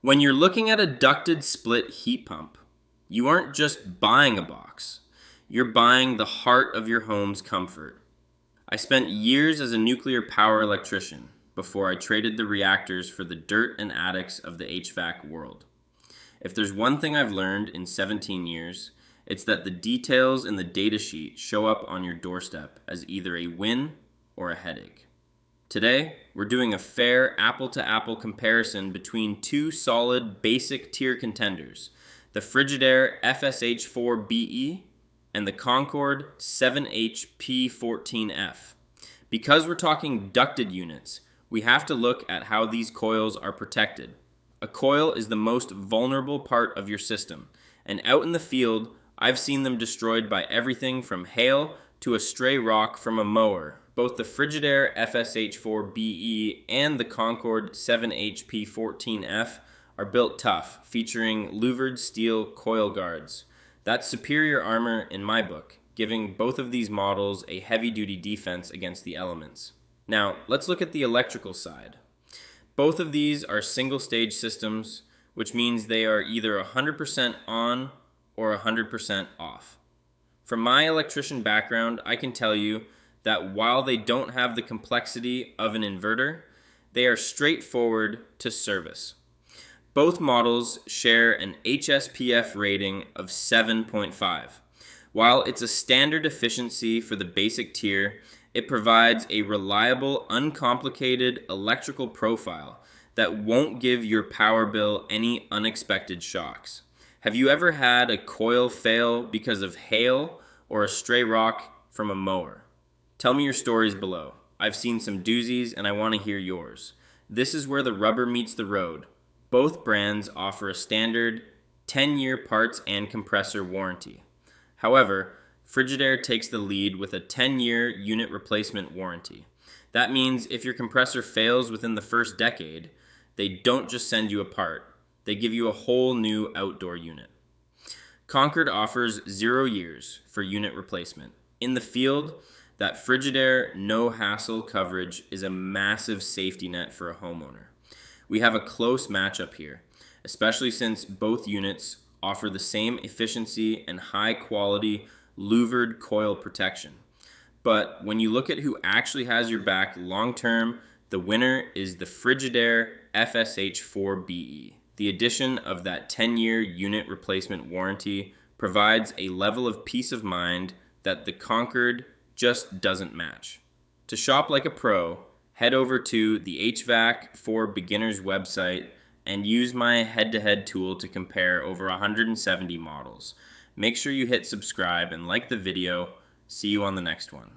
When you're looking at a ducted split heat pump, you aren't just buying a box, you're buying the heart of your home's comfort. I spent years as a nuclear power electrician before I traded the reactors for the dirt and attics of the HVAC world. If there's one thing I've learned in 17 years, it's that the details in the datasheet show up on your doorstep as either a win or a headache. Today, we're doing a fair apple-to-apple comparison between two solid basic tier contenders, the Frigidaire FSH4BE and the Concord 7HP14F. Because we're talking ducted units, we have to look at how these coils are protected. A coil is the most vulnerable part of your system, and out in the field, I've seen them destroyed by everything from hail to a stray rock from a mower. Both the Frigidaire FSH4BE and the Concord 7HP14F are built tough, featuring louvered steel coil guards. That's superior armor in my book, giving both of these models a heavy-duty defense against the elements. Now, let's look at the electrical side. Both of these are single-stage systems, which means they are either 100% on or 100% off. From my electrician background, I can tell you that while they don't have the complexity of an inverter, they are straightforward to service. Both models share an HSPF rating of 7.5. While it's a standard efficiency for the basic tier, it provides a reliable, uncomplicated electrical profile that won't give your power bill any unexpected shocks. Have you ever had a coil fail because of hail or a stray rock from a mower? Tell me your stories below. I've seen some doozies and I want to hear yours. This is where the rubber meets the road. Both brands offer a standard 10-year parts and compressor warranty. However, Frigidaire takes the lead with a 10-year unit replacement warranty. That means if your compressor fails within the first decade, they don't just send you a part. They give you a whole new outdoor unit. Concord offers 0 years for unit replacement. In the field, that Frigidaire no-hassle coverage is a massive safety net for a homeowner. We have a close matchup here, especially since both units offer the same efficiency and high-quality louvered coil protection. But when you look at who actually has your back long-term, the winner is the Frigidaire FSH4BE. The addition of that 10-year unit replacement warranty provides a level of peace of mind that the Concord just doesn't match. To shop like a pro, head over to the HVAC for Beginners website and use my head-to-head tool to compare over 170 models. Make sure you hit subscribe and like the video. See you on the next one.